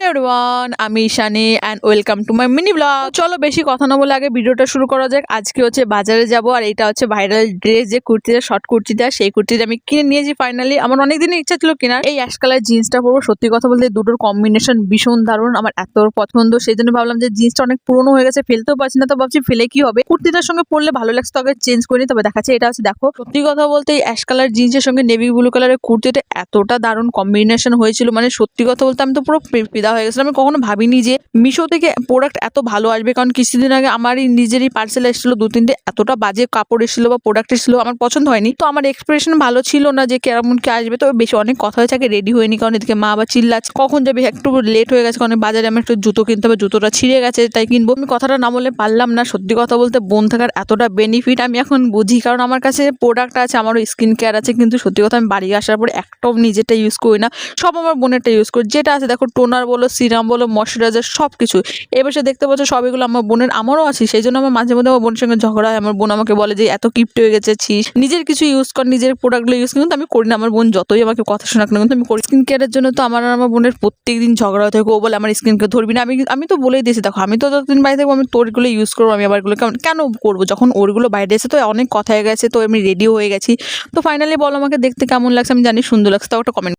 Everyone, আমি Ishani and welcome to my mini blog. চলো বেশি কথা না বলে আগে ভিডিওটা শুরু করা যাক। আজকে হচ্ছে বাজারে যাব, আর এটা হচ্ছে ভাইরাল ড্রেস, যে কুর্তিটা, শর্ট কুর্তিটা, সেই কুর্তিটা আমি কিনে নিয়েছি ফাইনালি। আমার অনেক দিনের ইচ্ছা ছিল কেনার। এই অ্যাশ কালার জিন্সটা পরবো। সত্যি কথা বলতে দুটোর কম্বিনেশন ভীষণ দারুণ, আমার এত পছন্দ। সেই জন্য ভাবলাম যে জিন্সটা অনেক পুরনো হয়ে গেছে, ফেলতেও পারছি না, তো ভাবছি ফেলে কি হবে, কুর্তিটার সঙ্গে পরলে ভালো লাগছে, তো আগে চেঞ্জ করিনি। তবে দেখাচ্ছে এটা হচ্ছে, দেখো সত্যি কথা বলতে এই অ্যাশ কালার জিন্সের সঙ্গে নেভি ব্লু কালারের কুর্তিটা এতটা দারুণ কম্বিনেশন হয়েছিল, মানে সত্যি কথা বলতে আমি তো পুরো ফিদা হয়ে গেছিলাম। আমি কখনো ভাবিনি যে মিশো থেকে প্রোডাক্ট এত ভালো আসবে, কারণ কিছুদিন আগে আমারই নিজেরই পার্সেল এসেছিল, 2-3টে এতটা বাজে কাপড় এসেছিল বা প্রোডাক্ট এসেছিল, আমার পছন্দ হয়নি। তো আমার এক্সপ্রেশন ভালো ছিল না যে কেমন কি আসবে। তো বেশি অনেক কথা হয়েছে, আগে রেডি হয়নি, কারণ এদিকে মা আবার চিল্লাচ্ছে কখন যাবে, একটু লেট হয়ে গেছে, কারণ বাজারে আমি একটু জুতো কিনতে হবে, জুতোটা ছিঁড়ে গেছে তাই কিনবো। আমি কথাটা না বলে পারলাম না। সত্যি কথা বলতে বোন থাকার এতটা বেনিফিট আমি এখন বুঝি, কারণ আমার কাছে প্রোডাক্ট আছে, আমারও স্কিন কেয়ার আছে, কিন্তু সত্যি কথা আমি বাড়ি আসার পর একটাও নিজেরটা ইউজ করি না, সব আমার বোনেরটা ইউজ করি। যেটা আছে দেখো, টোনার বলো, সিরাম বলো, ময়শ্চারাইজার, সব কিছু এবার সে দেখতে পাচ্ছ, সব এগুলো আমার বোনের, আমারও আছে। সেই জন্য আমার মাঝে মধ্যে আমার বোনের সঙ্গে ঝগড়া হয়। আমার বোন আমাকে বলে যে এত কিপ্ট হয়ে গেছিস, নিজের কিছু ইউজ কর, নিজের প্রোডাক্টগুলো ইউজ কর, কিন্তু আমি করি না। আমার বোন যতই আমাকে কথা শোনাক না, কিন্তু আমি করি। স্কিন কেয়ারের জন্য তো আমার আর আমার বোনের প্রত্যেকদিন ঝগড়া হতে থাকে। ও বলে আমার স্কিন কেয়ার ধরবি না, আমি তো বলেই দিয়েছি, দেখো আমি তো যতদিন বাইরে থাকবো আমি তোরগুলো ইউজ করবো, আমি আবার এগুলো কেন করবো, যখন ওরগুলো বাইরে এসে তো অনেক কথা হয়ে গেছে, তো আমি রেডিও হয়ে গেছি। তো ফাইনালি বলো আমাকে দেখতে কেমন লাগছে, আমি জানি সুন্দর লাগছে, তাও একটা কমেন্ট।